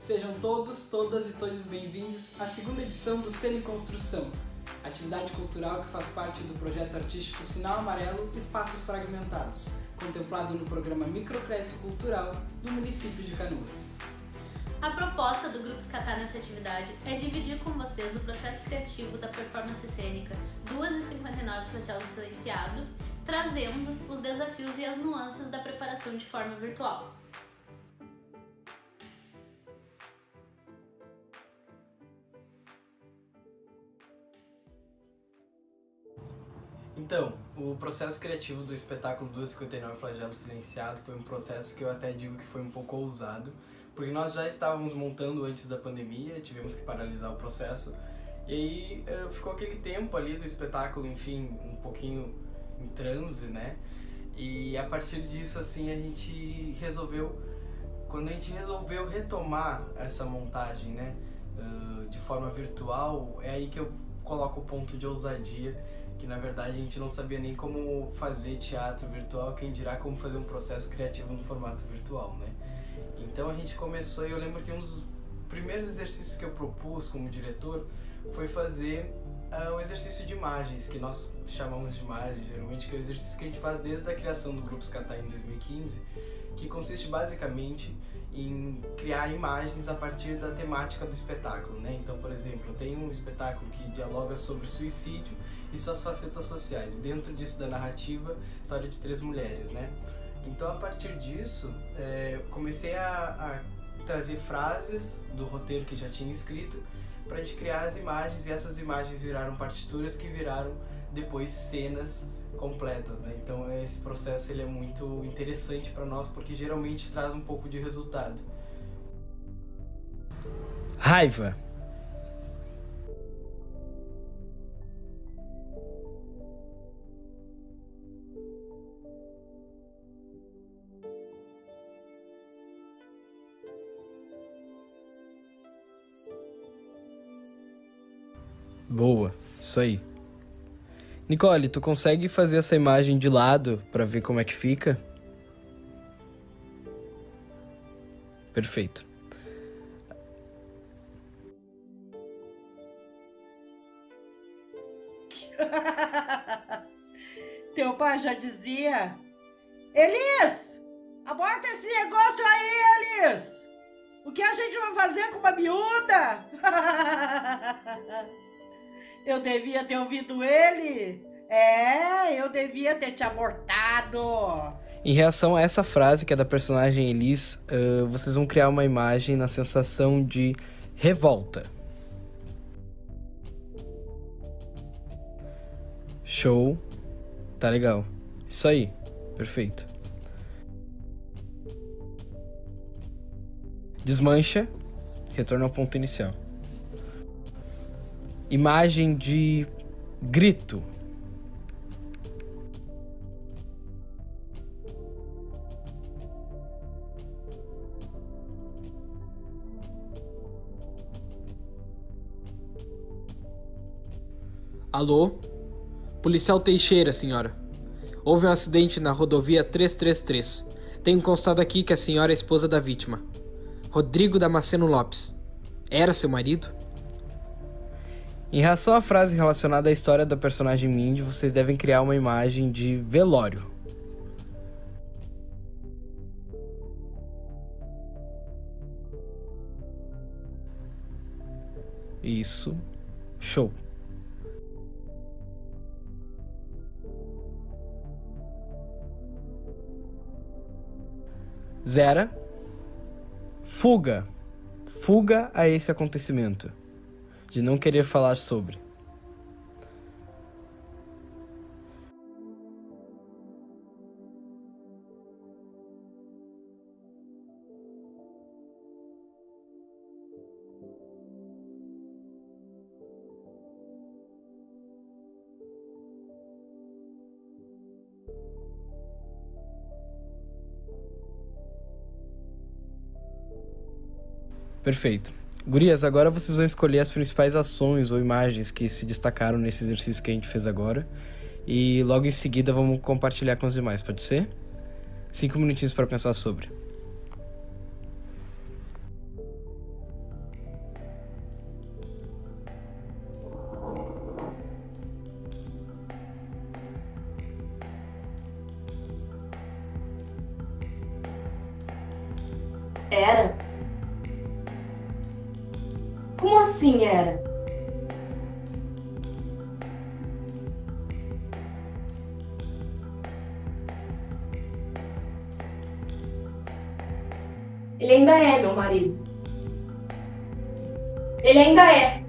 Sejam todos, todas e todos bem-vindos à segunda edição do Cena em Construção, atividade cultural que faz parte do projeto artístico Sinal Amarelo Espaços Fragmentados, contemplado no programa Microcrédito Cultural do município de Canoas. A proposta do Grupo Escatar nessa atividade é dividir com vocês o processo criativo da performance cênica 2h59 Flagelo Silenciado, trazendo os desafios e as nuances da preparação de forma virtual. Então, o processo criativo do espetáculo 2h59 Flagelo Silenciado foi um processo que eu até digo que foi um pouco ousado, porque nós já estávamos montando antes da pandemia, tivemos que paralisar o processo, e aí ficou aquele tempo ali do espetáculo, enfim, um pouquinho em transe, né? E a partir disso, assim, quando a gente resolveu retomar essa montagem, né, de forma virtual, é aí que eu coloco o ponto de ousadia, que na verdade a gente não sabia nem como fazer teatro virtual, quem dirá como fazer um processo criativo no formato virtual, né? Então a gente começou, e eu lembro que um dos primeiros exercícios que eu propus como diretor foi fazer o exercício de imagens, que nós chamamos de imagens, geralmente, que é o exercício que a gente faz desde a criação do Grupo Escatar em 2015, que consiste basicamente em criar imagens a partir da temática do espetáculo, né? Então, por exemplo, tem um espetáculo que dialoga sobre suicídio e suas facetas sociais, e dentro disso da narrativa, história de 3 mulheres, né? Então, a partir disso, comecei a trazer frases do roteiro que já tinha escrito para a gente criar as imagens, e essas imagens viraram partituras que viraram depois cenas completas, né? Então esse processo ele é muito interessante para nós porque geralmente traz um pouco de resultado. Raiva. Boa, isso aí. Nicole, tu consegue fazer essa imagem de lado pra ver como é que fica? Perfeito. Teu pai já dizia: Elis, aborta esse negócio aí, Elis! O que a gente vai fazer com uma miúda? Eu devia ter ouvido ele. Eu devia ter te abortado. Em reação a essa frase, que é da personagem Elis, vocês vão criar uma imagem na sensação de revolta. Show. Tá legal. Isso aí. Perfeito. Desmancha. Retorna ao ponto inicial. Imagem de grito. Alô? Policial Teixeira, senhora. Houve um acidente na rodovia 333. Tenho constado aqui que a senhora é esposa da vítima. Rodrigo Damasceno Lopes. Era seu marido? Em relação à frase relacionada à história da personagem Mindy, vocês devem criar uma imagem de velório. Isso. Show. Zera. Fuga. Fuga a esse acontecimento. De não querer falar sobre. Perfeito. Gurias, agora vocês vão escolher as principais ações ou imagens que se destacaram nesse exercício que a gente fez agora. E logo em seguida vamos compartilhar com os demais, pode ser? 5 minutinhos para pensar sobre. Era? Como assim era? Ele ainda é meu marido. Ele ainda é.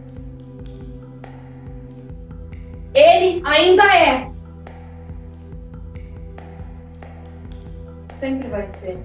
Ele ainda é. Sempre vai ser.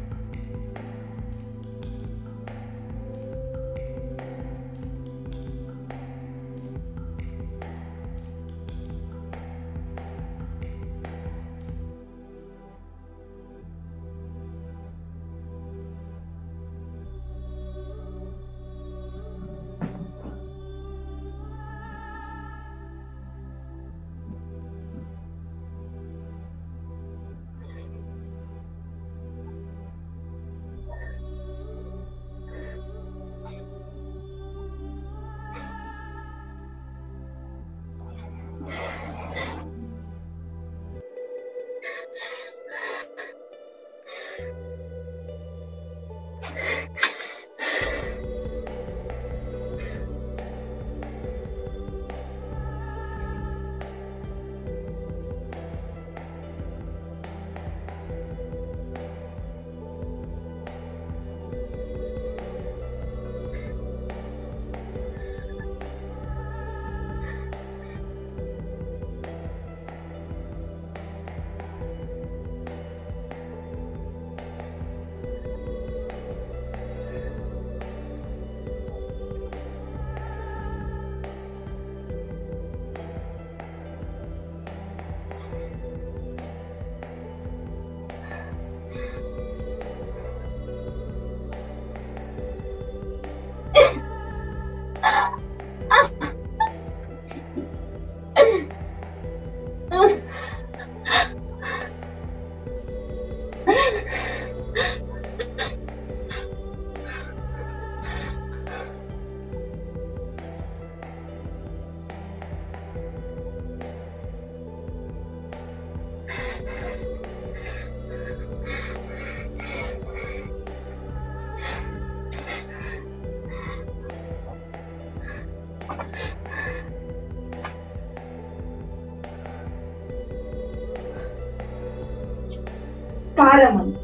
Para, mano.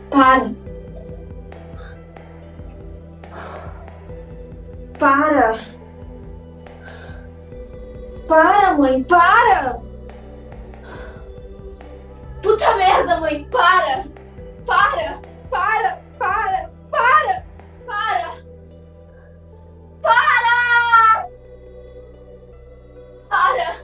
Para. Para. Para, mãe, para! Puta merda, mãe, para! Para! Para! Para! Para! Para! Para! Para!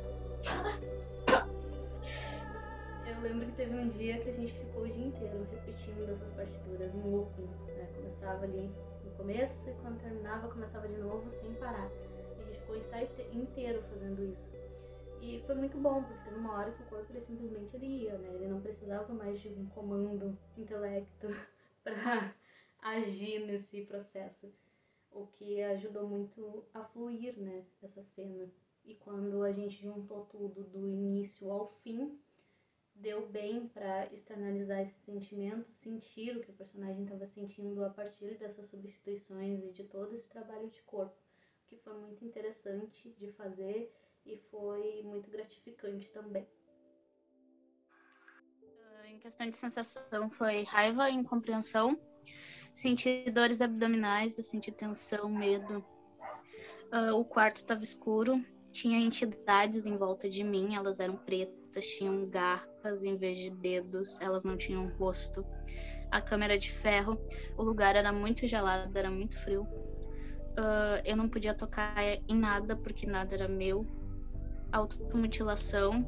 Eu lembro que teve um dia que a gente ficou o dia inteiro repetindo essas partituras em looping, né? Começava ali no começo e quando terminava começava de novo sem parar. E a gente ficou o ensaio inteiro fazendo isso. E foi muito bom, porque teve uma hora que o corpo ele simplesmente ele ia, né? Ele não precisava mais de um comando intelecto para agir nesse processo. O que ajudou muito a fluir, né, essa cena. E quando a gente juntou tudo do início ao fim, deu bem para externalizar esse sentimento, sentir o que o personagem estava sentindo a partir dessas substituições e de todo esse trabalho de corpo, que foi muito interessante de fazer e foi muito gratificante também. Em questão de sensação, foi raiva, incompreensão, senti dores abdominais, eu senti tensão, medo. O quarto estava escuro, tinha entidades em volta de mim, elas eram pretas, tinham garras em vez de dedos, elas não tinham rosto. A cama era de ferro, o lugar era muito gelado, era muito frio. Eu não podia tocar em nada, porque nada era meu. Automutilação,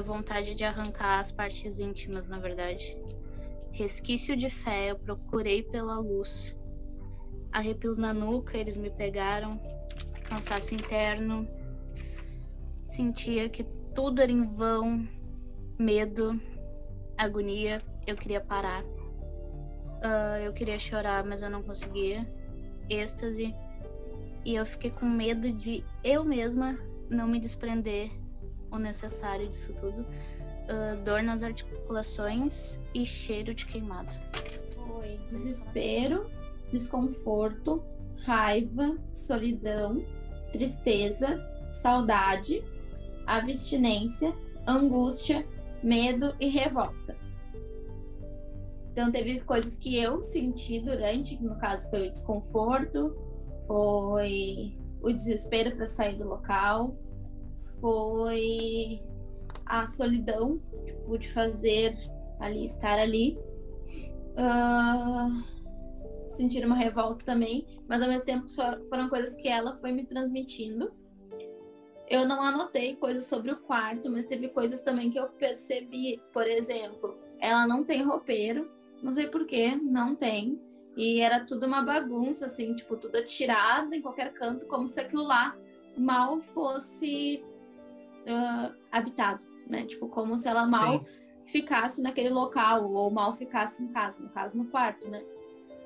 vontade de arrancar as partes íntimas, na verdade. Resquício de fé, eu procurei pela luz. Arrepios na nuca, eles me pegaram. Cansaço interno. Sentia que tudo era em vão. Medo, agonia, eu queria parar. Eu queria chorar, mas eu não conseguia. Êxtase. E eu fiquei com medo de eu mesma não me desprender o necessário disso tudo. dor nas articulações e cheiro de queimado. Foi desespero, desconforto, raiva, solidão, tristeza, saudade, abstinência, angústia, medo e revolta. Então teve coisas que eu senti durante, que no caso foi o desconforto, foi o desespero para sair do local, foi a solidão, tipo, de fazer ali, estar ali, sentir uma revolta também, mas ao mesmo tempo foram coisas que ela foi me transmitindo. Eu não anotei coisas sobre o quarto, mas teve coisas também que eu percebi. Por exemplo, ela não tem roupeiro, não sei porquê, não tem. E era tudo uma bagunça, assim, tipo, tudo atirado em qualquer canto, como se aquilo lá mal fosse habitado, né? Tipo, como se ela mal ficasse naquele local, ou mal ficasse em casa, no caso, no quarto, né?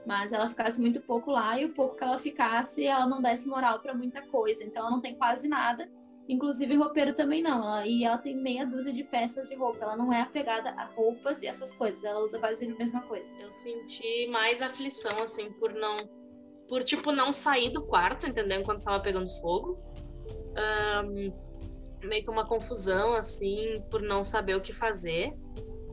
Mas ela ficasse muito pouco lá, e o pouco que ela ficasse, ela não desse moral pra muita coisa. Então ela não tem quase nada. Inclusive roupeiro também não. E ela tem meia dúzia de peças de roupa. Ela não é apegada a roupas e essas coisas. Ela usa quase a mesma coisa. Eu senti mais aflição, assim, por tipo, não sair do quarto, entendeu? Enquanto tava pegando fogo. Meio que uma confusão, assim, por não saber o que fazer.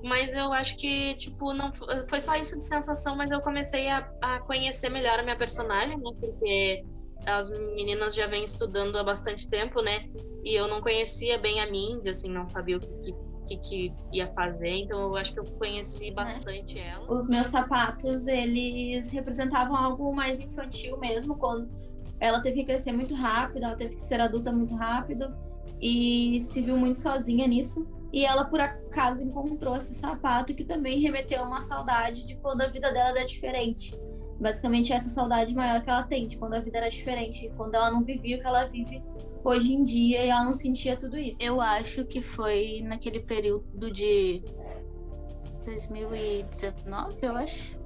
Mas eu acho que, tipo, não foi só isso de sensação, mas eu comecei a conhecer melhor a minha personagem, né? Porque as meninas já vêm estudando há bastante tempo, né? E eu não conhecia bem a Mindy, assim, não sabia o que ia fazer. Então eu acho que eu conheci bastante ela. Os meus sapatos, eles representavam algo mais infantil mesmo, quando ela teve que crescer muito rápido, ela teve que ser adulta muito rápido e se viu muito sozinha nisso. E ela, por acaso, encontrou esse sapato que também remeteu a uma saudade de quando a vida dela era diferente. Basicamente, essa saudade maior que ela tem, de quando a vida era diferente, quando ela não vivia o que ela vive hoje em dia e ela não sentia tudo isso. Eu acho que foi naquele período de 2019, eu acho,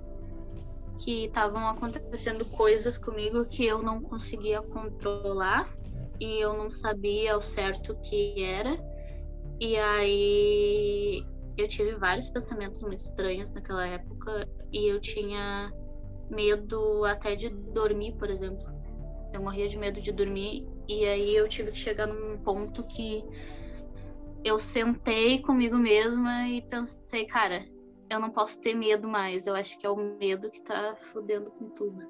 que estavam acontecendo coisas comigo que eu não conseguia controlar e eu não sabia ao certo o que era. E aí eu tive vários pensamentos muito estranhos naquela época e eu tinha medo até de dormir, por exemplo. Eu morria de medo de dormir e aí eu tive que chegar num ponto que eu sentei comigo mesma e pensei, cara, eu não posso ter medo mais. Eu acho que é o medo que tá fudendo com tudo.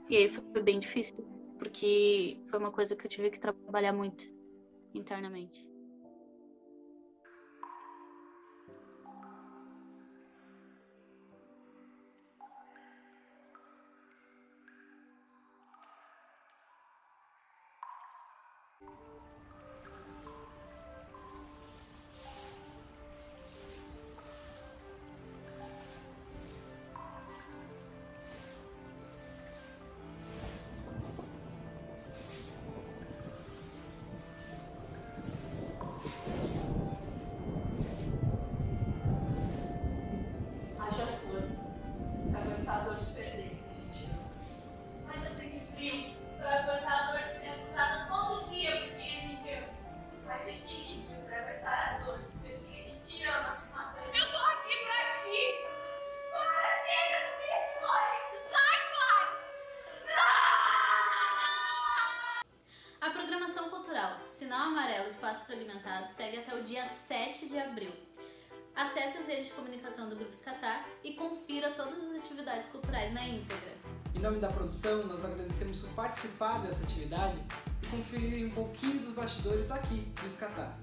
E aí foi bem difícil, porque foi uma coisa que eu tive que trabalhar muito internamente. Haja força pra aguentar a dor de perder que a gente ama. Haja sangue frio pra aguentar a dor de ser acusada todo dia por quem a gente ama. Haja equilíbrio pra aguentar a dor de ver quem a gente ama se matando. Eu tô aqui pra ti! Para, nega, não me responde! Sai, pai! Não! A programação cultural Sinal Amarelo Espaço Fragmentado segue até o dia 7 de abril. Acesse as redes de comunicação do Grupo Escatar e confira todas as atividades culturais na íntegra. Em nome da produção, nós agradecemos por participar dessa atividade e conferir um pouquinho dos bastidores aqui do Escatar.